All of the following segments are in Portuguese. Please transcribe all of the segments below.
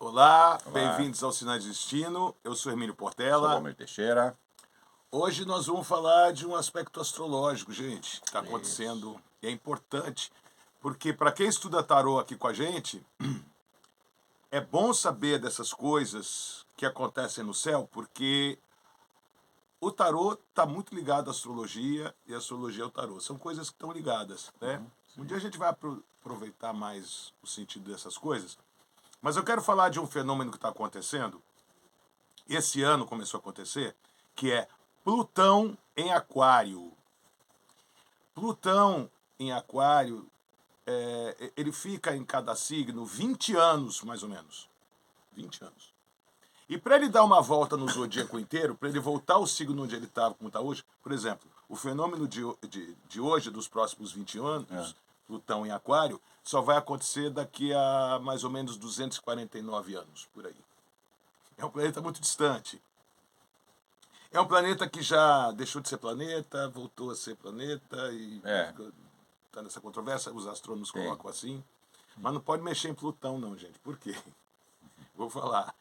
Olá, Olá, bem-vindos ao Sinais de Destino. Eu sou Hermínio sou Portela. Valmir Teixeira. Hoje nós vamos falar de um aspecto astrológico, gente, que está Isso. acontecendo e é importante, porque para quem estuda tarô aqui com a gente, é bom saber dessas coisas que acontecem no céu, porque o tarô está muito ligado à astrologia e a astrologia ao tarô. São coisas que estão ligadas, né? Um Sim. dia a gente vai aproveitar mais o sentido dessas coisas, mas eu quero falar de um fenômeno que está acontecendo. Esse ano começou a acontecer, que é Plutão em Aquário. Plutão em Aquário, ele fica em cada signo 20 anos, mais ou menos. 20 anos. E para ele dar uma volta no zodíaco inteiro, para ele voltar ao signo onde ele estava, como está hoje, por exemplo, o fenômeno de hoje, dos próximos 20 É. anos, Plutão em Aquário, só vai acontecer daqui a mais ou menos 249 anos, por aí. É um planeta muito distante. É um planeta que já deixou de ser planeta, voltou a ser planeta e É, está nessa controvérsia, os astrônomos tem. colocam assim. Mas não pode mexer em Plutão, não, gente. Por quê? Vou falar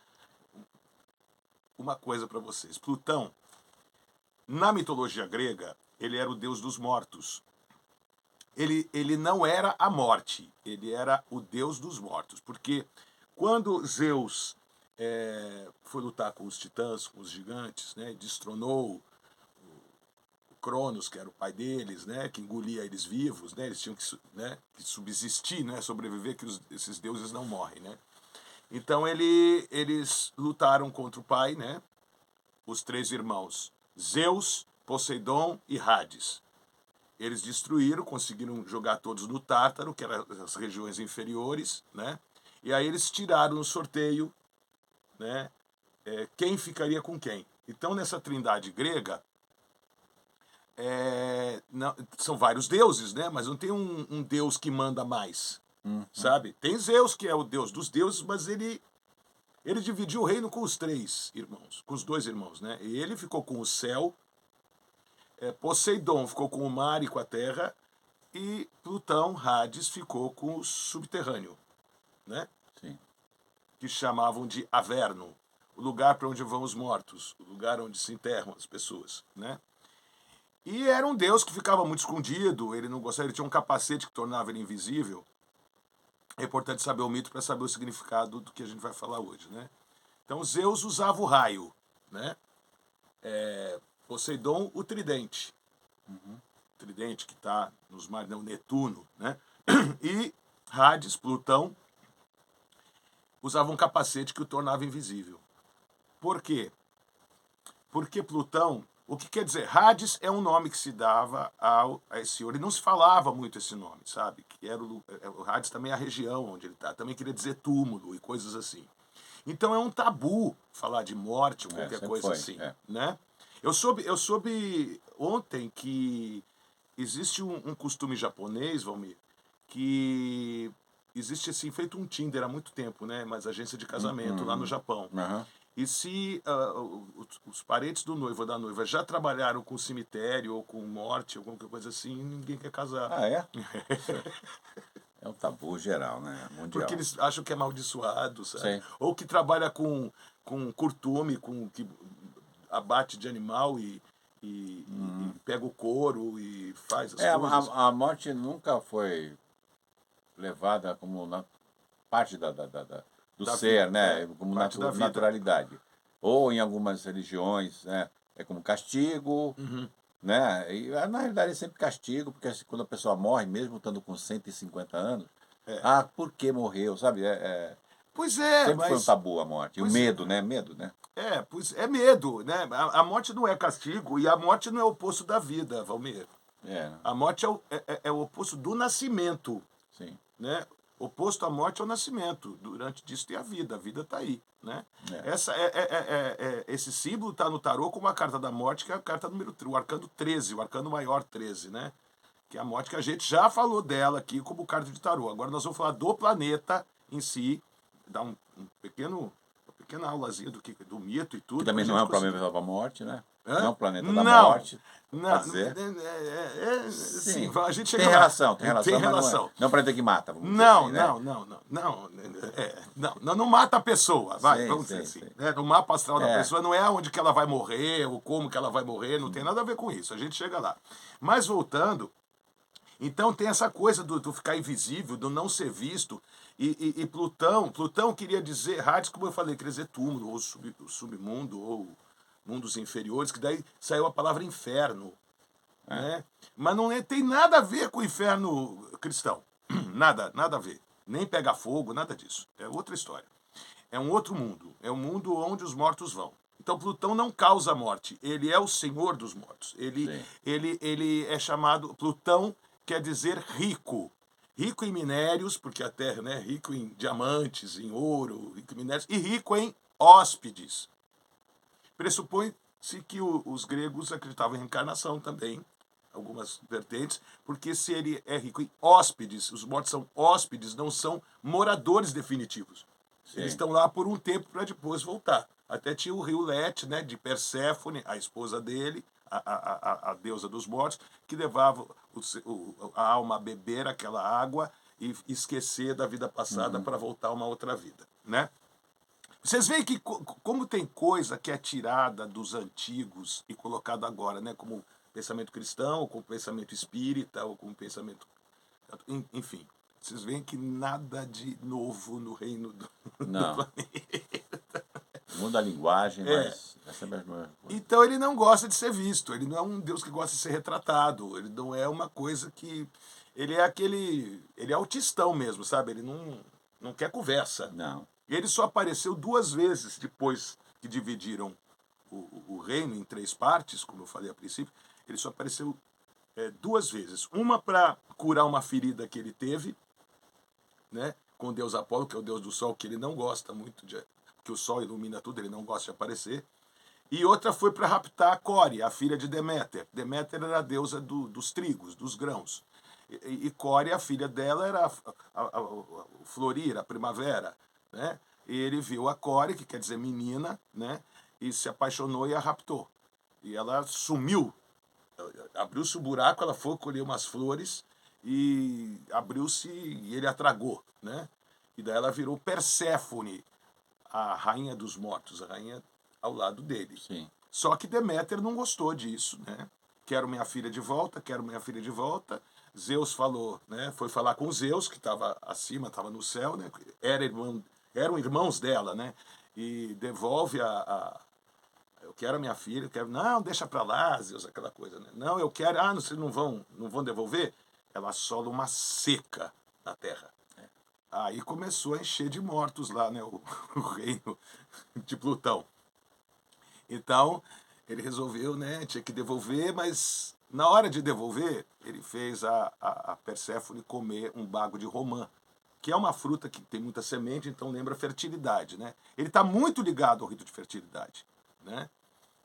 uma coisa para vocês. Plutão, na mitologia grega, ele era o deus dos mortos. Ele não era a morte, ele era o deus dos mortos. Porque quando Zeus foi lutar com os titãs, com os gigantes, né, destronou Cronos, que era o pai deles, né, que engolia eles vivos, né, eles tinham que subsistir, né, sobreviver, que esses deuses não morrem, né. Então eles lutaram contra o pai, né, os três irmãos, Zeus, Poseidon e Hades. Eles destruíram, conseguiram jogar todos no Tártaro, que eram as regiões inferiores, né, e aí eles tiraram no sorteio, né, quem ficaria com quem. Então nessa trindade grega, não, são vários deuses, né? Mas não tem um deus que manda mais, Uhum. sabe? Tem Zeus, que é o deus dos deuses, mas ele dividiu o reino com os três irmãos, com os dois irmãos, né? E ele ficou com o céu, Poseidon ficou com o mar e com a terra, e Plutão, Hades, ficou com o subterrâneo, né? Sim. Que chamavam de Averno, o lugar para onde vão os mortos, o lugar onde se enterram as pessoas, né? E era um deus que ficava muito escondido, ele não gostava, ele tinha um capacete que tornava ele invisível. É importante saber o mito para saber o significado do que a gente vai falar hoje, né? Então Zeus usava o raio, né? Poseidon o tridente, Uhum. tridente que está nos mares, não, Netuno, né? E Hades, Plutão, usava um capacete que o tornava invisível. Por quê? Porque Plutão, o que quer dizer? Hades é um nome que se dava a esse senhor. E não se falava muito esse nome, sabe? Que era o Hades também é a região onde ele está. Também queria dizer túmulo e coisas assim. Então é um tabu falar de morte ou É, qualquer sempre coisa foi. assim, É. né? Eu soube ontem que existe um costume japonês, Valmir, que existe assim, feito um Tinder há muito tempo, né? Mas agência de casamento lá no Uhum. Japão. Aham. E se os parentes do noivo ou da noiva já trabalharam com cemitério ou com morte, ou qualquer coisa assim, ninguém quer casar. Ah, é? É um tabu geral, né? Porque Mundial. eles acham que é amaldiçoado, sabe? Sim. Ou que trabalha com curtume, com que abate de animal e pega o couro e faz as É, a, coisas. a morte nunca foi levada como parte do Da vida, ser, né? Como parte da vida. naturalidade. Ou em algumas religiões, né? É como castigo, Uhum. né? E na realidade é sempre castigo, porque assim, quando a pessoa morre, mesmo estando com 150 anos, É. ah, por que morreu, sabe? Pois é, Sempre foi um mas. tabu a morte. E o Pois é, medo, né? Medo, né? pois é medo, né? A morte não é castigo e a morte não é o oposto da vida, Valmir. É, A morte é o oposto do nascimento, sim. né? Oposto à morte é o nascimento. Durante disso tem a vida está aí, né? É. Esse símbolo está no tarô como a carta da morte, que é a carta número 3, o arcano 13, o arcano maior 13, né? Que é a morte que a gente já falou dela aqui como carta de tarô. Agora nós vamos falar do planeta em si, dar uma pequena pequena aulazinha do mito e tudo. Que também pra não é gente um planeta conseguir. da morte, né? Hã? Não é um planeta da Não, morte. não, Pode dizer? sim, Sim. a gente chega Tem lá. relação, Tem mas não é, relação. não é um planeta que mata, vamos dizer Não, assim, né? não mata a pessoa, vai, Sim, vamos dizer sim, assim. sim. Né? No mapa astral da É. pessoa não é onde que ela vai morrer, ou como que ela vai morrer, não tem nada a ver com isso, a gente chega lá. Mas voltando, então tem essa coisa do ficar invisível, do não ser visto, e Plutão queria dizer, Hades, como eu falei, queria dizer túmulo, ou submundo, ou mundos inferiores, que daí saiu a palavra inferno, né? Mas não tem nada a ver com o inferno cristão. Nada a ver. Nem pega fogo, nada disso. É outra história. É um outro mundo. É um mundo onde os mortos vão. Então Plutão não causa morte. Ele é o senhor dos mortos. Sim. Ele é chamado... Plutão quer dizer rico. Rico em minérios, porque a Terra, né? Rico em diamantes, em ouro, rico em minérios. E rico em hóspedes. Pressupõe-se que os gregos acreditavam em reencarnação também, algumas vertentes, porque se ele é rico em hóspedes, os mortos são hóspedes, não são moradores definitivos. Sim. Eles estão lá por um tempo para depois voltar. Até tinha o rio Lete, né, de Perséfone, a esposa dele, a deusa dos mortos, que levava a alma a beber aquela água e esquecer da vida passada para voltar a uma outra vida, né? Vocês veem que como tem coisa que é tirada dos antigos e colocada agora, né? Como pensamento cristão, ou como pensamento espírita, ou como pensamento... Enfim, vocês veem que nada de novo no reino do Não. planeta. Muda a linguagem, É. mas é sempre a mesma coisa. Então ele não gosta de ser visto, ele não é um Deus que gosta de ser retratado, ele não é uma coisa que... Ele é aquele... Ele é autistão mesmo, sabe? Ele não quer conversa. Não. Ele só apareceu 2 vezes depois que dividiram o reino em 3 partes, como eu falei a princípio. Ele só apareceu 2 vezes. Uma para curar uma ferida que ele teve, né, com o deus Apolo, que é o deus do sol, que ele não gosta muito, que o sol ilumina tudo, ele não gosta de aparecer. E outra foi para raptar a Cória, a filha de Deméter. Deméter era a deusa dos trigos, dos grãos. E Cória, a filha dela, era o florir, a primavera, né? E ele viu a Cória, que quer dizer menina, né? E se apaixonou e a raptou. E ela sumiu. Abriu-se o buraco, ela foi colher umas flores e abriu-se e ele a tragou, né? E daí ela virou Perséfone, a rainha dos mortos, a rainha ao lado dele. Sim. Só que Deméter não gostou disso, né? Quero minha filha de volta, quero minha filha de volta. Zeus falou, né? Foi falar com Zeus, que estava acima, estava no céu, né? Eram irmãos dela, né? E devolve eu quero a minha filha, eu quero... Não, deixa pra lá, Zeus, aquela coisa, né? Não, eu quero... Ah, vocês não vão devolver? Ela assola uma seca na terra. Aí começou a encher de mortos lá, né? O reino de Plutão. Então, ele resolveu, né? Tinha que devolver, mas na hora de devolver, ele fez a Perséfone comer um bago de romã, que é uma fruta que tem muita semente, então lembra fertilidade, né? Ele está muito ligado ao rito de fertilidade, né?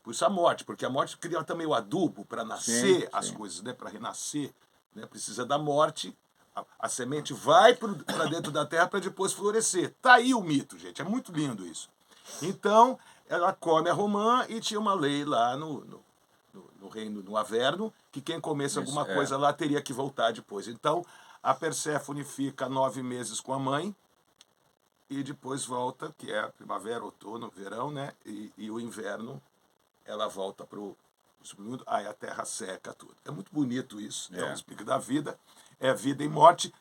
Por isso a morte, porque a morte cria também o adubo para nascer Sim, as sim. coisas, né? Para renascer, né? Precisa da morte, a semente vai para dentro da terra para depois florescer. Tá aí o mito, gente, é muito lindo isso. Então, ela come a romã e tinha uma lei lá no reino, no Averno, que quem comesse alguma Isso, coisa lá teria que voltar depois. Então, a Perséfone fica 9 meses com a mãe e depois volta, que é a primavera, outono, verão, né? E o inverno, ela volta para o submundo, aí a terra seca, tudo. É muito bonito isso, é um explica da vida, é vida e morte,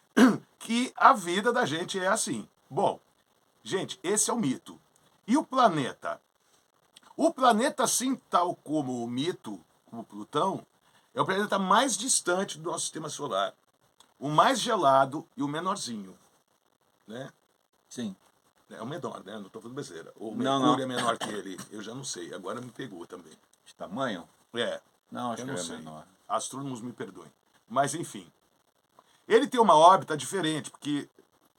que a vida da gente é assim. Bom, gente, esse é o mito. E o planeta? O planeta, assim, tal como o mito, como Plutão, é o planeta mais distante do nosso sistema solar. O mais gelado e o menorzinho, né? Sim. É o menor, né? Não estou falando besteira. O Não, Mercúrio não. é menor que ele. Eu já não sei. Agora me pegou também. De tamanho? É. Não, acho Eu que não ele sei. é menor. Astrônomos me perdoem. Mas, enfim. Ele tem uma órbita diferente, porque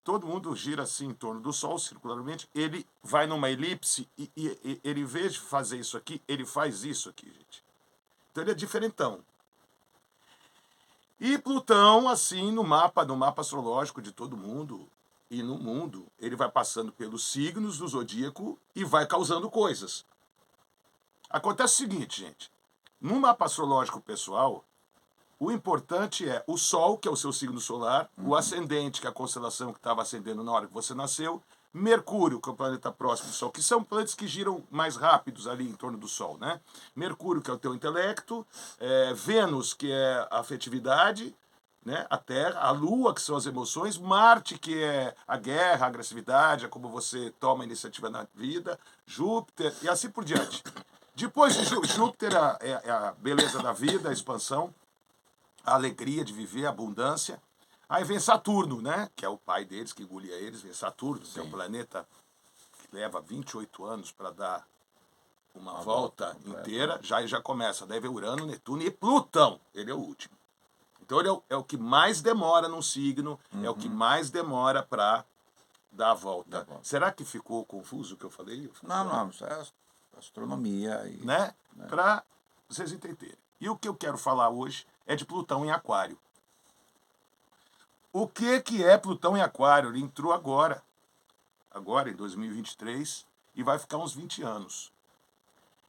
todo mundo gira assim em torno do Sol, circularmente. Ele vai numa elipse e ele, em vez de fazer isso aqui, ele faz isso aqui, gente. Então ele é diferentão. E Plutão, assim, no mapa astrológico de todo mundo, e no mundo, ele vai passando pelos signos do zodíaco e vai causando coisas. Acontece o seguinte, gente. No mapa astrológico pessoal, o importante é o Sol, que é o seu signo solar, o ascendente, que é a constelação que estava ascendendo na hora que você nasceu, Mercúrio, que é o planeta próximo do Sol, que são planetas que giram mais rápidos ali em torno do Sol, né? Mercúrio, que é o teu intelecto, Vênus, que é a afetividade, né? A Terra, a Lua, que são as emoções, Marte, que é a guerra, a agressividade, é como você toma a iniciativa na vida, Júpiter e assim por diante. Depois de Júpiter é a beleza da vida, a expansão, a alegria de viver, a abundância. Aí vem Saturno, né? Que é o pai deles, que engolia eles. Vem Saturno, que é um planeta que leva 28 anos para dar uma volta inteira. Já começa. Daí vem Urano, Netuno e Plutão. Ele é o último. Então ele é o que mais demora num signo, é o que mais demora para dar a volta. Será que ficou confuso o que eu falei? Não, isso é astronomia. E, né? Para vocês entenderem. E o que eu quero falar hoje é de Plutão em Aquário. O que é Plutão em Aquário? Ele entrou agora em 2023, e vai ficar uns 20 anos.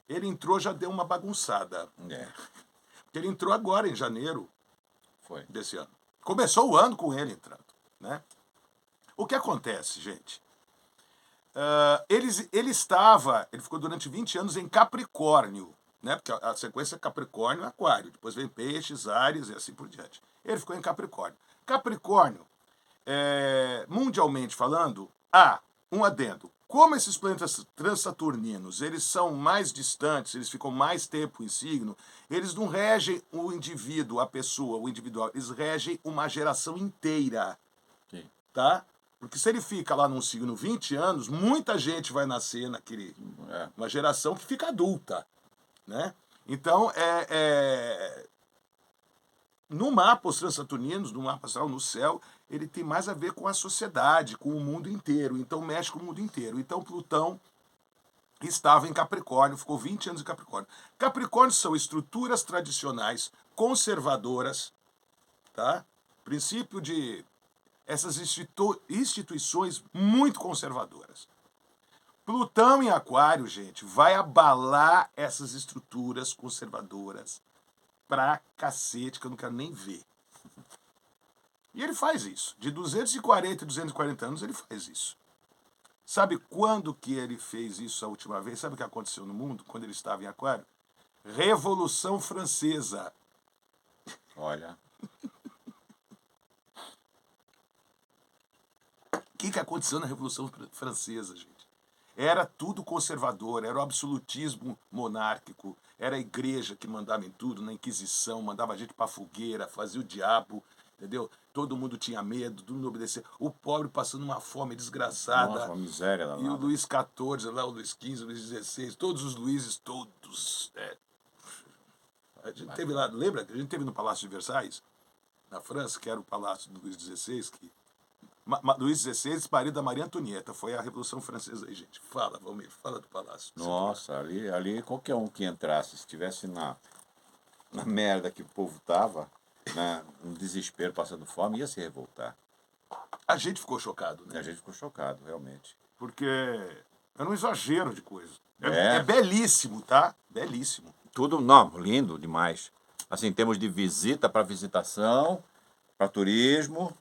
Ele entrou, já deu uma bagunçada. Porque ele entrou agora, em janeiro desse ano. Começou o ano com ele entrando. Né? O que acontece, gente? Ele ficou durante 20 anos em Capricórnio, né? Porque a sequência é Capricórnio e Aquário. Depois vem Peixes, Áries e assim por diante. Ele ficou em Capricórnio. Capricórnio, mundialmente falando, um adendo. Como esses planetas transsaturninos, eles são mais distantes, eles ficam mais tempo em signo, eles não regem o indivíduo, a pessoa, o individual, eles regem uma geração inteira. Sim. Tá? Porque se ele fica lá num signo 20 anos, muita gente vai nascer uma geração que fica adulta. Né? Então, no mapa, os transsaturninos, no mapa astral, no céu, ele tem mais a ver com a sociedade, com o mundo inteiro. Então, mexe com o mundo inteiro. Então, Plutão estava em Capricórnio, ficou 20 anos em Capricórnio. Capricórnio são estruturas tradicionais, conservadoras, tá? Princípio de essas instituições muito conservadoras. Plutão em Aquário, gente, vai abalar essas estruturas conservadoras pra cacete, que eu não quero nem ver. E ele faz isso. De 240 e 240 anos, ele faz isso. Sabe quando que ele fez isso a última vez? Sabe o que aconteceu no mundo quando ele estava em Aquário? Revolução Francesa. Olha. O que aconteceu na Revolução Francesa, gente? Era tudo conservador, era o absolutismo monárquico, era a igreja que mandava em tudo, na Inquisição, mandava a gente para fogueira, fazia o diabo, entendeu? Todo mundo tinha medo, todo mundo obedecia. O pobre passando uma fome desgraçada. Nossa, uma miséria lá. E o Luís XIV, lá, o Luís XV, o Luís XVI, todos os Luíses, todos. A gente teve lá, lembra que a gente teve no Palácio de Versailles, na França, que era o Palácio do Luís XVI, que Luís XVI, marido da Maria Antonieta. Foi a Revolução Francesa aí, gente. Fala, Valmir, fala do palácio. Nossa, ali qualquer um que entrasse, se estivesse na merda que o povo tava, um desespero, passando fome, ia se revoltar. A gente ficou chocado, né? A gente ficou chocado, realmente. Porque era um exagero de coisa. É belíssimo, tá? Belíssimo. Tudo, não, lindo demais. Assim, em termos de visita para visitação, para turismo...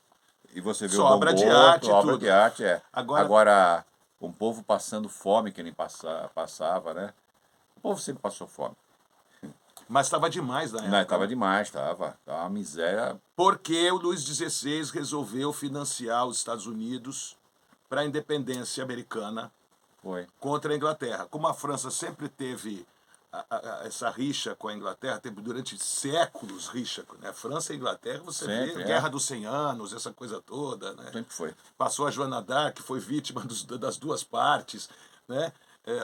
E você vê obra de arte, obra tudo. de arte, Agora, um povo passando fome, que nem passava, né? O povo sempre passou fome. Mas estava demais na época. Não, estava demais, estava uma miséria. Porque o Luís XVI resolveu financiar os Estados Unidos para a independência americana contra a Inglaterra. Como a França sempre teve essa rixa com a Inglaterra, teve durante séculos rixa, né? França e Inglaterra, você vê, Guerra dos 100 Anos, essa coisa toda, né? Sempre foi. Passou a Joana d'Arc, que foi vítima das duas partes, né?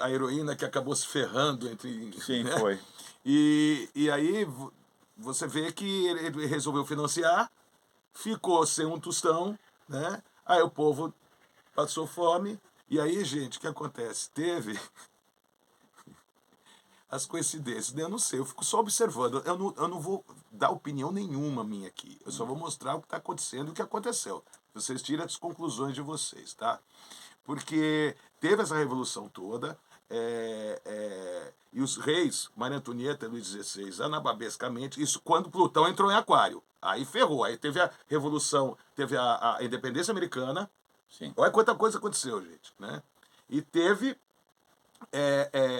A heroína que acabou se ferrando entre... Sim, né? foi. E aí você vê que ele resolveu financiar, ficou sem um tostão, né? Aí o povo passou fome, e aí, gente, o que acontece? Teve... as coincidências, eu não sei, eu fico só observando, eu não vou dar opinião nenhuma minha aqui, eu só vou mostrar o que está acontecendo e o que aconteceu. Vocês tiram as conclusões de vocês, tá? Porque teve essa revolução toda, e os reis, Maria Antonieta e Luís XVI, anababescamente, isso quando Plutão entrou em Aquário. Aí ferrou, aí teve a revolução, teve a independência americana. Sim. Olha quanta coisa aconteceu, gente, né? E teve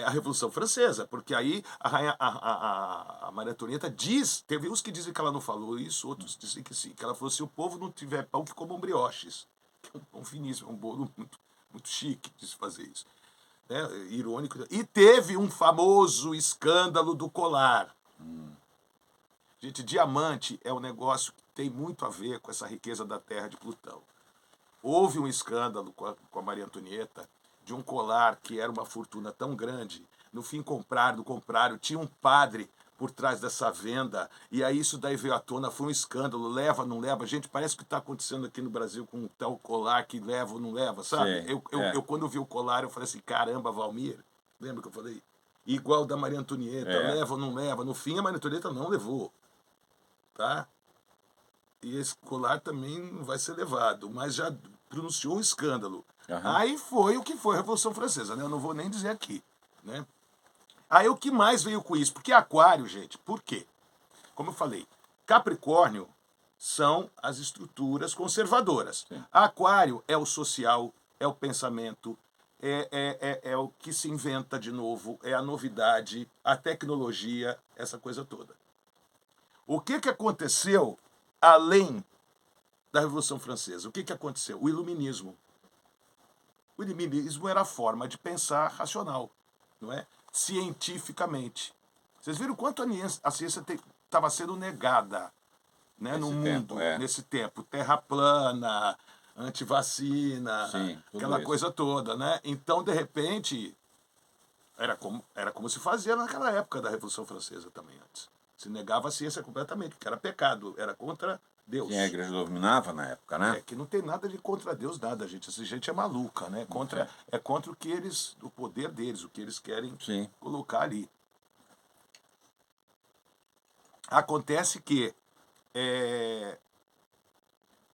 a Revolução Francesa, porque aí a Maria Antonieta diz, teve uns que dizem que ela não falou isso, outros dizem que sim, que ela falou: se o povo não tiver pão, que comam brioches, que é um pão finíssimo, um bolo muito chique de se fazer isso. Né? Irônico. E teve um famoso escândalo do colar. Gente, diamante é um negócio que tem muito a ver com essa riqueza da terra de Plutão. Houve um escândalo com a Maria Antonieta de um colar que era uma fortuna tão grande. No fim, compraram, tinha um padre por trás dessa venda, e aí isso daí veio à tona, foi um escândalo, leva, não leva. Gente, parece que está acontecendo aqui no Brasil com um tal colar que leva ou não leva, sabe? Sim, Eu, quando vi o colar, eu falei assim: caramba, Valmir, lembra que eu falei? Igual da Maria Antonieta, leva ou não leva. No fim, a Maria Antonieta não levou, tá? E esse colar também não vai ser levado, mas já pronunciou um escândalo. Aí foi o que foi a Revolução Francesa, né? Eu não vou nem dizer aqui, né? Aí o que mais veio com isso? Porque Aquário, gente, por quê? Como eu falei, Capricórnio são as estruturas conservadoras. Sim. Aquário é o social, é o pensamento, é o que se inventa de novo, é a novidade, a tecnologia, essa coisa toda. O que aconteceu além da Revolução Francesa? O que aconteceu? O Iluminismo. O iluminismo era a forma de pensar racional, não é? Cientificamente. Vocês viram quanto a ciência estava sendo negada, né, no mundo nesse tempo? Terra plana, antivacina, aquela coisa toda, né? Então, de repente, era como se fazia naquela época da Revolução Francesa também antes. Se negava a ciência completamente, porque era pecado, era contra Deus. Quem a igreja dominava na época, né? Que não tem nada de contra Deus, nada, gente. Essa gente é maluca, né? É contra o que eles, o poder deles, o que eles querem colocar ali. Acontece que,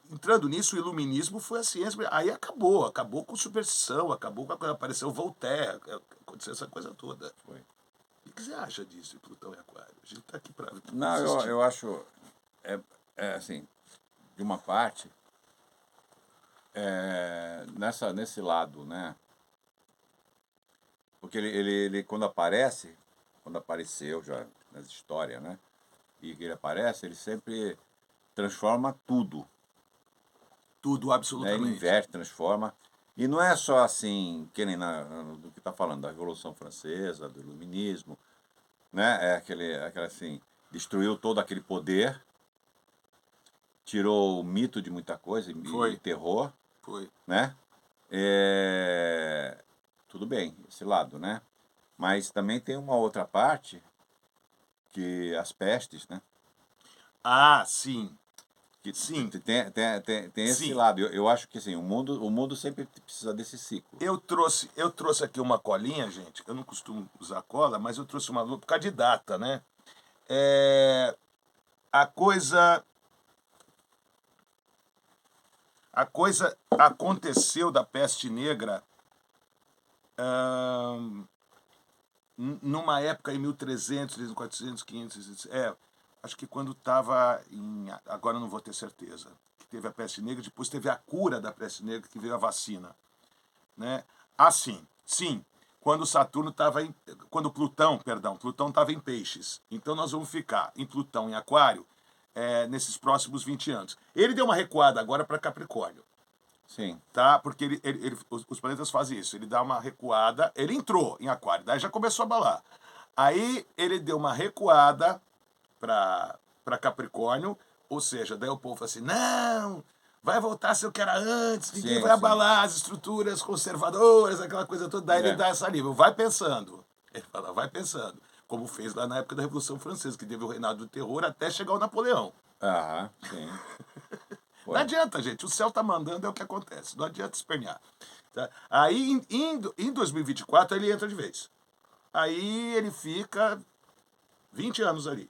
entrando nisso, o iluminismo foi a ciência. Aí acabou com superstição, acabou com a coisa. Apareceu Voltaire, aconteceu essa coisa toda. Foi. O que você acha disso, de Plutão e Aquário? A gente está aqui para. Não, eu acho. Assim, de uma parte, nesse lado, né? Porque ele quando apareceu já nas histórias, né? E ele aparece, ele sempre transforma tudo. Tudo, absolutamente. Ele inverte, transforma. E não é só assim, que nem do que está falando, da Revolução Francesa, do Iluminismo, né? Aquele assim, destruiu todo aquele poder, tirou o mito de muita coisa, e terror. Foi. Né? Tudo bem, esse lado, né? Mas também tem uma outra parte, que as pestes, né? Ah, sim. Que sim. Tem esse lado. Eu acho que assim, o mundo sempre precisa desse ciclo. Eu trouxe aqui uma colinha, gente. Eu não costumo usar cola, mas eu trouxe uma lupa por causa de data, né? A coisa aconteceu da peste negra numa época em 1300, 1400, 500, acho que quando estava agora eu não vou ter certeza, que teve a peste negra, depois teve a cura da peste negra, que veio a vacina, né? Assim, sim, quando Plutão estava em Peixes. Então nós vamos ficar em Plutão em Aquário nesses próximos 20 anos. Ele deu uma recuada agora para Capricórnio. Sim. Tá? Porque os planetas fazem isso. Ele dá uma recuada. Ele entrou em Aquário, daí já começou a abalar. Aí ele deu uma recuada para Capricórnio, ou seja, daí o povo fala assim: não, vai voltar a ser o que era antes, ninguém vai abalar as estruturas conservadoras, aquela coisa toda. Daí ele dá essa livre. Vai pensando. Ele fala: vai pensando. Como fez lá na época da Revolução Francesa, que teve o reinado do terror até chegar o Napoleão. Sim. Não adianta, gente. O céu tá mandando, é o que acontece. Não adianta espernear. Tá? Aí, em 2024, ele entra de vez. Aí ele fica 20 anos ali.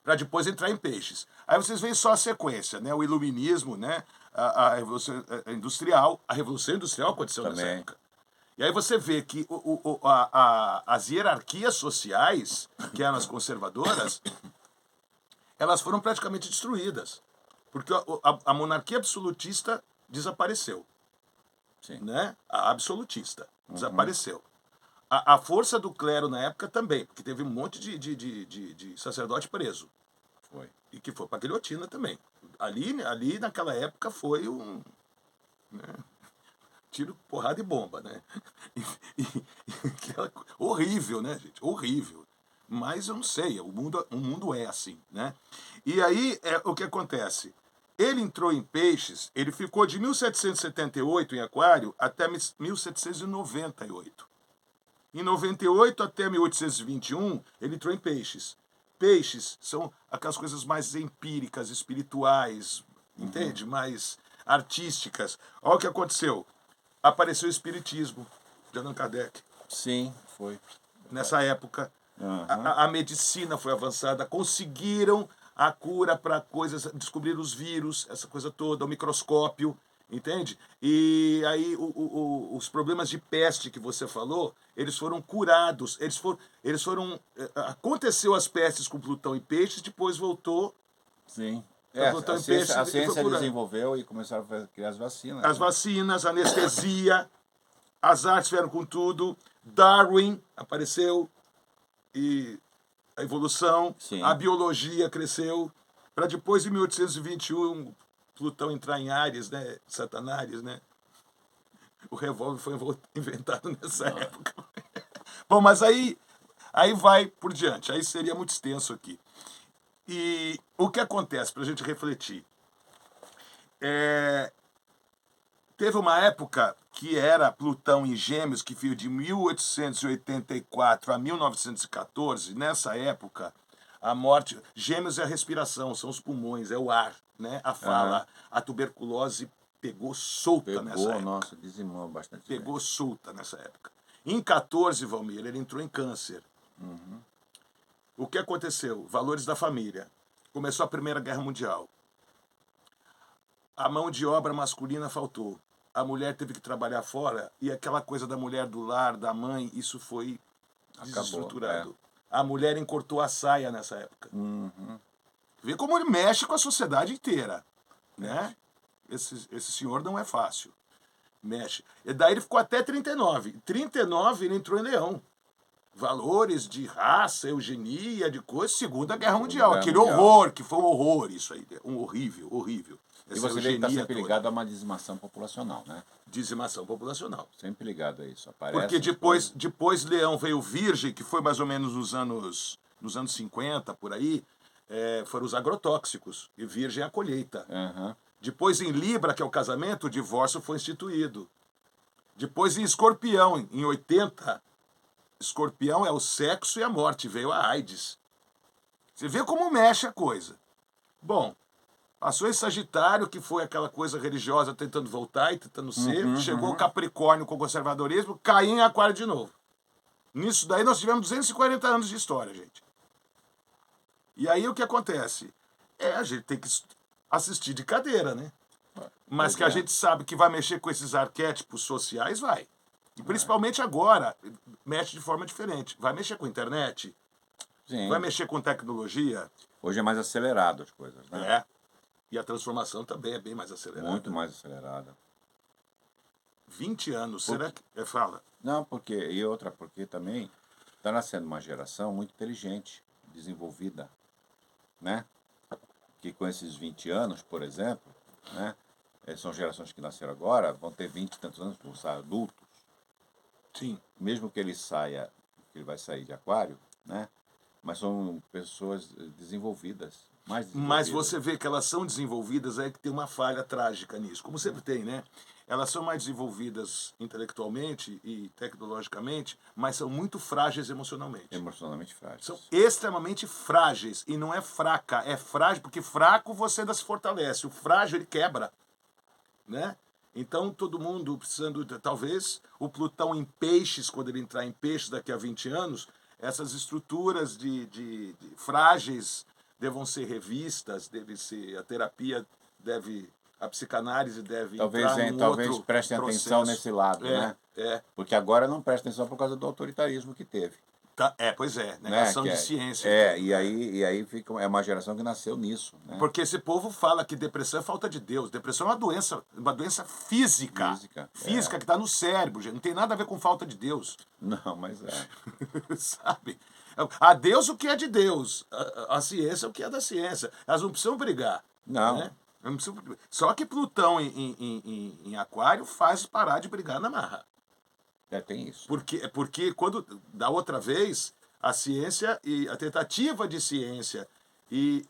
Para depois entrar em Peixes. Aí vocês veem só a sequência, né? O iluminismo, né? a Revolução Industrial. A Revolução Industrial aconteceu nessa Também. época. E aí você vê que as hierarquias sociais, que eram as conservadoras, elas foram praticamente destruídas. Porque a monarquia absolutista desapareceu. Sim. Né? A absolutista desapareceu. A força do clero na época também, porque teve um monte de sacerdote preso. Foi. E que foi para a guilhotina também. Ali naquela época foi um... Né? Tiro, porrada e bomba, né? Horrível, né, gente? Horrível. Mas eu não sei, o mundo é assim, né? E aí, o que acontece? Ele entrou em Peixes, ele ficou de 1778 em Aquário até 1798. Em 98 até 1821, ele entrou em Peixes. Peixes são aquelas coisas mais empíricas, espirituais, entende? Mais artísticas. Olha o que aconteceu. Apareceu o Espiritismo de Allan Kardec. Sim, foi. Nessa época, a medicina foi avançada, conseguiram a cura para coisas, descobriram os vírus, essa coisa toda, o microscópio, entende? E aí os problemas de peste que você falou, eles foram curados, eles foram aconteceu as pestes com Plutão e Peixes, depois voltou. Sim. Plutão A e Peixes, ciência desenvolveu e começaram a criar as vacinas. As vacinas, a anestesia, as artes vieram com tudo, Darwin apareceu e a evolução, Sim. A biologia cresceu, para depois, em 1821, Plutão entrar em Áries, né? Satanás, né? O revólver foi inventado nessa época. Bom, mas aí vai por diante, aí seria muito extenso aqui. E o que acontece, para a gente refletir? Teve uma época que era Plutão em Gêmeos, que veio de 1884 a 1914. Nessa época, a morte... Gêmeos é a respiração, são os pulmões, é o ar, né? A fala. A tuberculose pegou solta nessa época. Nossa, dizimou bastante. Pegou solta nessa época. Em 14, Valmir, ele entrou em câncer. O que aconteceu? Valores da família. Começou a Primeira Guerra Mundial. A mão de obra masculina faltou. A mulher teve que trabalhar fora e aquela coisa da mulher do lar, da mãe, isso foi desestruturado. A mulher encortou a saia nessa época. Vê como ele mexe com a sociedade inteira. Né? Esse senhor não é fácil. Mexe. E daí ele ficou até 39. Em 39 ele entrou em Leão. Valores de raça, eugenia, de coisa, Segunda Guerra Mundial. Aquele horror, que foi um horror isso aí. Um horrível, horrível. E você vê que está sempre ligado a uma dizimação populacional, né? Dizimação populacional. Sempre ligado a isso. Aparece porque depois Leão veio Virgem, que foi mais ou menos nos anos 50, por aí, foram os agrotóxicos. E Virgem é a colheita. Depois em Libra, que é o casamento, o divórcio foi instituído. Depois em Escorpião, em 80, Escorpião é o sexo e a morte, veio a AIDS. Você vê como mexe a coisa. Bom, passou em Sagitário, que foi aquela coisa religiosa tentando voltar e tentando ser. Chegou o Capricórnio com o conservadorismo, caiu em Aquário de novo. Nisso daí nós tivemos 240 anos de história, gente. E aí o que acontece? A gente tem que assistir de cadeira, né? Mas que a gente sabe que vai mexer com esses arquétipos sociais, vai. E principalmente agora, mexe de forma diferente. Vai mexer com internet, Sim. Vai mexer com tecnologia. Hoje é mais acelerado as coisas, né? E a transformação também é bem mais acelerada. Muito mais acelerada. 20 anos, será que... Fala. Não, porque também está nascendo uma geração muito inteligente, desenvolvida, né? Que com esses 20 anos, por exemplo, né? São gerações que nasceram agora, vão ter 20 e tantos anos, vão ser adultos. Sim. Mesmo que ele vai sair de Aquário, né? Mas são pessoas desenvolvidas, mais desenvolvidas. Mas você vê que elas são desenvolvidas, que tem uma falha trágica nisso, como sempre tem, né? Elas são mais desenvolvidas intelectualmente e tecnologicamente, mas são muito frágeis emocionalmente. Emocionalmente frágeis. São extremamente frágeis, e não é fraca, é frágil, porque fraco você ainda se fortalece, o frágil ele quebra, né? Então, todo mundo precisando, talvez, o Plutão em Peixes, quando ele entrar em Peixes daqui a 20 anos, essas estruturas de frágeis devam ser revistas, a terapia deve a psicanálise deve Talvez, entrar num talvez outro prestem processo. atenção nesse lado, né? Porque agora não presta atenção por causa do autoritarismo que teve. Pois é, Né? negação Que de ciência. e aí fica, é uma geração que nasceu nisso. Né? Porque esse povo fala que depressão é falta de Deus. Depressão é uma doença física. Física, que está no cérebro, gente. Não tem nada a ver com falta de Deus. Não, mas Sabe? A Deus o que é de Deus. A ciência o que é da ciência. Elas não precisam brigar. Não. Né? Só que Plutão em Aquário faz parar de brigar na marra. Tem isso. Porque quando, da outra vez, a ciência e a tentativa de ciência e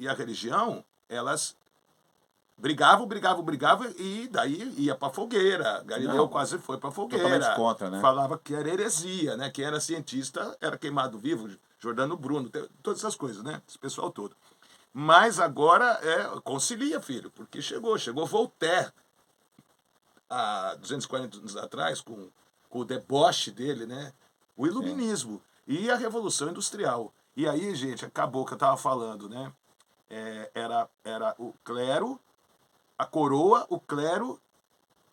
a religião, elas brigavam e daí ia para fogueira. Galileu quase foi para fogueira. Totalmente contra, né? Falava que era heresia, né? Quem era cientista era queimado vivo, Jordano Bruno, todas essas coisas, né? Esse pessoal todo. Mas agora concilia, filho, porque chegou Voltaire há 240 anos atrás, com o deboche dele, né? O iluminismo e a Revolução Industrial. E aí, gente, acabou o que eu estava falando, né? Era o clero, a coroa, o clero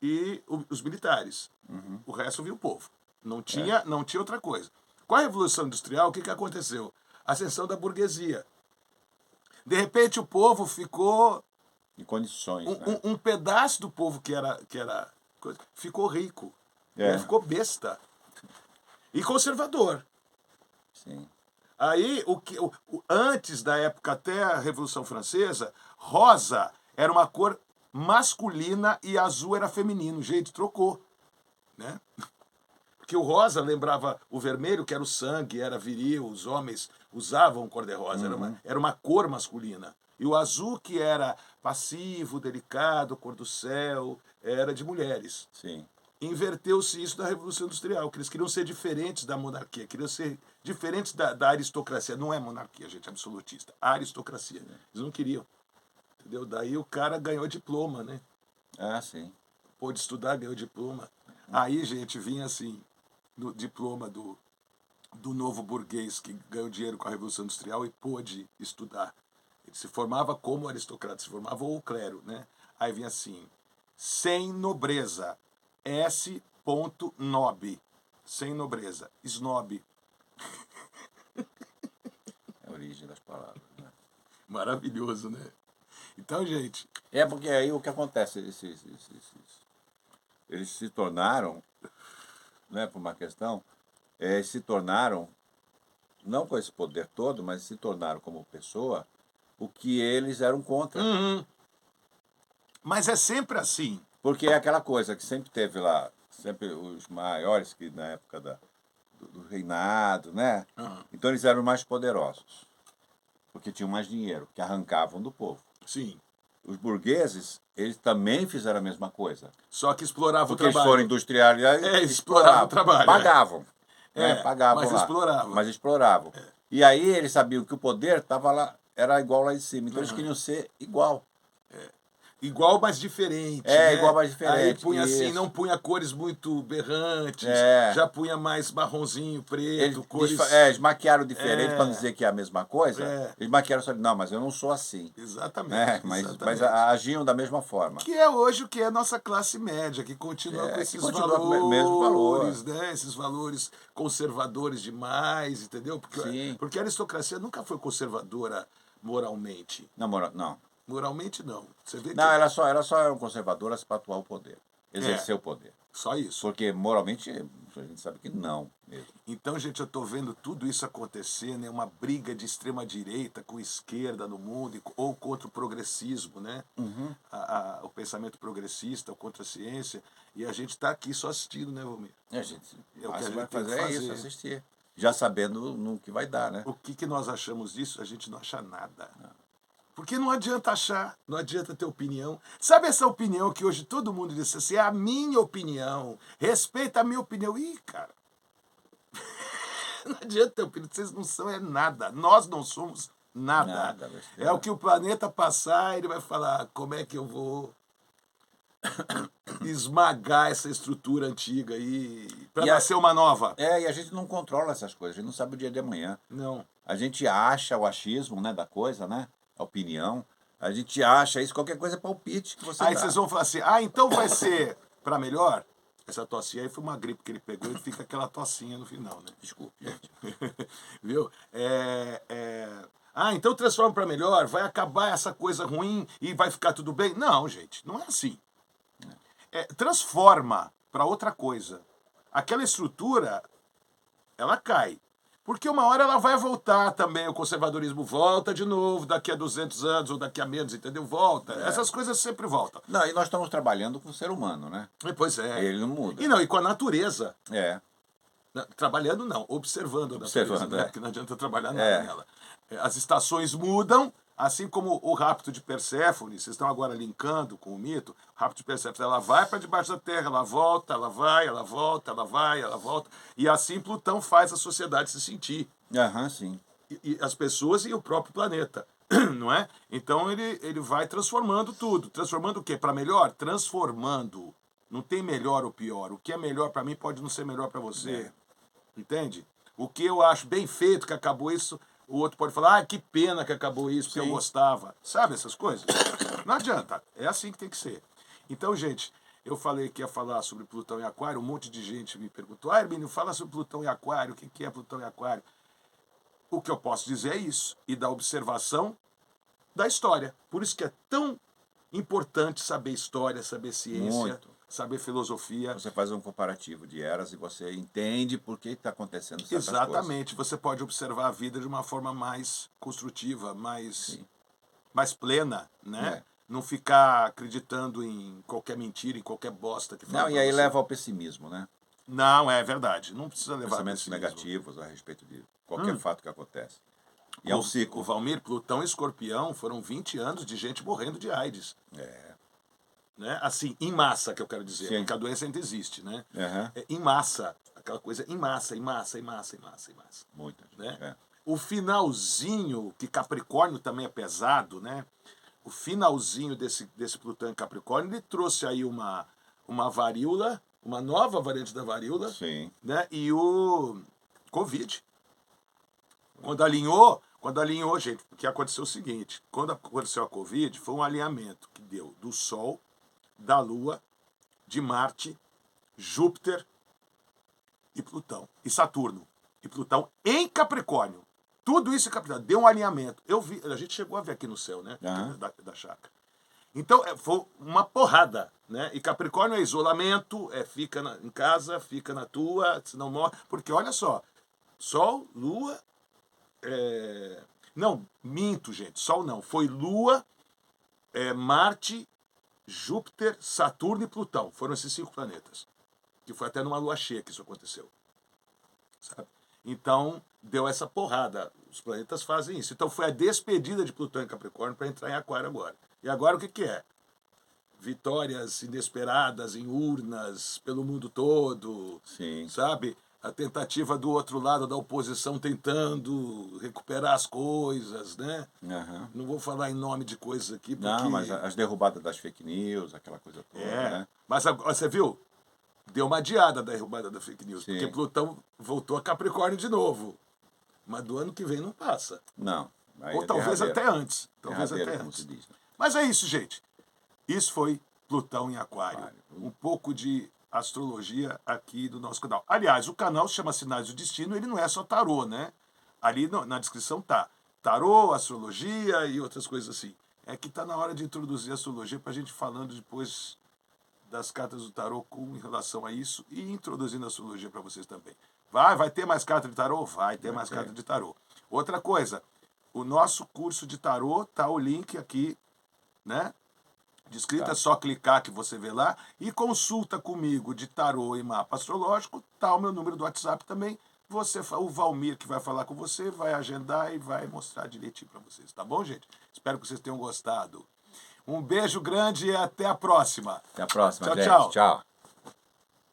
e os militares. Uhum. O resto viu o povo. Não tinha outra coisa. Com a Revolução Industrial, o que aconteceu? Ascensão da burguesia. De repente, o povo ficou... Em condições, um pedaço do povo que era ficou rico, ficou besta e conservador. Sim. Aí, antes da época até a Revolução Francesa, rosa era uma cor masculina e azul era feminino. Gente, trocou, né? Porque o rosa lembrava o vermelho, que era o sangue, era viril, os homens usavam cor-de-rosa, era uma cor masculina. E o azul, que era passivo, delicado, cor do céu, era de mulheres. Sim. Inverteu-se isso da Revolução Industrial, que eles queriam ser diferentes da monarquia, queriam ser diferentes da aristocracia. Não é monarquia, gente, é absolutista. A aristocracia. Eles não queriam. Entendeu? Daí o cara ganhou diploma, né? Ah, sim. Pôde estudar, ganhou diploma. Aí, gente, vinha assim, no diploma do novo burguês que ganhou dinheiro com a Revolução Industrial e pôde estudar. Ele se formava como aristocrata, se formava o clero, né? Aí vinha assim, sem nobreza, S.nob, sem nobreza, snob. É a origem das palavras, né? Maravilhoso, né? Então, gente... Porque aí o que acontece, eles se tornaram, né, por uma questão, se tornaram, não com esse poder todo, mas se tornaram como pessoa, o que eles eram contra. Mas é sempre assim. Porque é aquela coisa que sempre teve lá, sempre os maiores que na época do reinado, né? Então eles eram mais poderosos, porque tinham mais dinheiro, que arrancavam do povo. Sim. Os burgueses, eles também fizeram a mesma coisa. Só que exploravam o trabalho. Porque eles foram industrializados, exploravam o trabalho. Pagavam. Pagavam mas lá. Exploravam. Mas exploravam. E aí eles sabiam que o poder estava lá, era igual lá em cima. Então eles queriam ser igual. Igual, mas diferente. Né? Igual, mas diferente. Aí punha assim, não punha cores muito berrantes, já punha mais marronzinho, preto, cores... Eles maquiaram diferente para não dizer que é a mesma coisa. Eles maquiaram só, não, mas eu não sou assim. Exatamente. Mas agiam da mesma forma. Que é hoje o que é a nossa classe média, que continua com esses valores, mesmo valor. Né? Esses valores conservadores demais, entendeu? Porque a aristocracia nunca foi conservadora moralmente. Não. Moralmente, não. Você vê que... Não, elas só eram conservadoras para atuar o poder. Exercer o poder. Só isso. Porque moralmente a gente sabe que não mesmo. Então, gente, eu estou vendo tudo isso acontecer, né? Uma briga de extrema-direita com esquerda no mundo, ou contra o progressismo, né? O pensamento progressista, ou contra a ciência. E a gente está aqui só assistindo, né, Valmir? A gente vai fazer isso, assistir. Já sabendo no que vai dar, né? O que nós achamos disso? A gente não acha nada. Não. Porque não adianta achar, não adianta ter opinião. Sabe essa opinião que hoje todo mundo diz assim, é a minha opinião, respeita a minha opinião. Ih, cara, não adianta ter opinião, vocês não são nada, nós não somos nada. É o que o planeta passar, ele vai falar, como é que eu vou esmagar essa estrutura antiga aí para nascer uma nova. E a gente não controla essas coisas, a gente não sabe o dia de amanhã. Não. A gente acha o achismo, né, da coisa, né? A opinião, A gente acha isso, qualquer coisa é palpite que você Aí dá. vocês vão falar assim, então vai ser para melhor? Essa tossinha aí foi uma gripe que ele pegou e fica aquela tossinha no final, né? Desculpe, gente. Viu? Então transforma para melhor, vai acabar essa coisa ruim e vai ficar tudo bem? Não, gente, não é assim. Transforma para outra coisa. Aquela estrutura, ela cai. Porque uma hora ela vai voltar também, o conservadorismo volta de novo, daqui a 200 anos ou daqui a menos, entendeu? Volta. Essas coisas sempre voltam. Não, e nós estamos trabalhando com o ser humano, né? Pois é. Ele não muda. E com a natureza. É. Trabalhando não, observando a natureza, né? Porque não adianta trabalhar nada nela. As estações mudam, assim como o rapto de Perséfone, vocês estão agora linkando com o mito, o rapto de Perséfone, ela vai para debaixo da terra, ela volta, ela vai, ela volta, ela vai, ela volta, e assim Plutão faz a sociedade se sentir. Sim. E as pessoas e o próprio planeta, não é? Então ele vai transformando tudo. Transformando o quê? Para melhor? Transformando. Não tem melhor ou pior. O que é melhor para mim pode não ser melhor para você. Entende? O que eu acho bem feito que acabou isso, o outro pode falar, que pena que acabou isso, porque eu gostava. Sabe essas coisas? Não adianta. É assim que tem que ser. Então, gente, eu falei que ia falar sobre Plutão e Aquário, um monte de gente me perguntou, Hermínio, fala sobre Plutão e Aquário, o que é Plutão e Aquário? O que eu posso dizer é isso, e da observação da história. Por isso que é tão importante saber história, saber ciência, saber filosofia. Você faz um comparativo de eras e você entende por que está acontecendo certas Exatamente. Coisas. Você pode observar a vida de uma forma mais construtiva, mais plena, né? Não ficar acreditando em qualquer mentira, em qualquer bosta que fala. Não, e aí leva ao pessimismo, né? Não, é verdade. Não precisa levar pensamentos negativos a respeito de qualquer fato que acontece. E é um ciclo. O Valmir, Plutão e Escorpião foram 20 anos de gente morrendo de AIDS. Né? Assim, em massa, que eu quero dizer, porque a doença ainda existe, né? Em massa, aquela coisa em massa. Muito. Né? O finalzinho, que Capricórnio também é pesado, né? O finalzinho desse Plutão em Capricórnio, ele trouxe aí uma varíola, uma nova variante da varíola, né? E o Covid. Quando alinhou, gente, porque aconteceu o seguinte, quando aconteceu a Covid, foi um alinhamento que deu do Sol, da Lua, de Marte, Júpiter e Plutão. E Saturno. E Plutão em Capricórnio. Tudo isso em Capricórnio. Deu um alinhamento. A gente chegou a ver aqui no céu, né? Da chácara. Então, foi uma porrada, né? E Capricórnio é isolamento, fica em casa, fica na tua, senão morre. Porque, olha só, Sol, Lua... Não, minto, gente. Sol não. Foi Lua, Marte, Júpiter, Saturno e Plutão. Foram esses 5 planetas. Que foi até numa lua cheia que isso aconteceu. Sabe? Então, deu essa porrada. Os planetas fazem isso. Então, foi a despedida de Plutão em Capricórnio para entrar em Aquário agora. E agora o que é? Vitórias inesperadas em urnas pelo mundo todo. Sabe? A tentativa do outro lado da oposição tentando recuperar as coisas, né? Não vou falar em nome de coisas aqui, porque... Não, mas as derrubadas das fake news, aquela coisa toda, né? Mas agora, você viu? Deu uma adiada da derrubada da fake news, porque Plutão voltou a Capricórnio de novo. Mas do ano que vem não passa. Não. Ou talvez até antes. Talvez até antes. Como se diz, né? Mas é isso, gente. Isso foi Plutão em Aquário. Um pouco de astrologia aqui do nosso canal. Aliás, o canal se chama Sinais do Destino, ele não é só tarô, né? Ali na descrição tá tarô, astrologia e outras coisas assim. É que tá na hora de introduzir a astrologia pra gente falando depois das cartas do tarô com relação a isso e introduzindo a astrologia para vocês também. Vai ter mais carta de tarô? Vai ter mais carta de tarô. Outra coisa, o nosso curso de tarô tá o link aqui, né? Descrita, é só clicar que você vê lá. E consulta comigo de tarô e mapa astrológico. Tá o meu número do WhatsApp também. O Valmir que vai falar com você, vai agendar e vai mostrar direitinho para vocês. Tá bom, gente? Espero que vocês tenham gostado. Um beijo grande e até a próxima. Até a próxima, tchau, gente. Tchau. Tchau.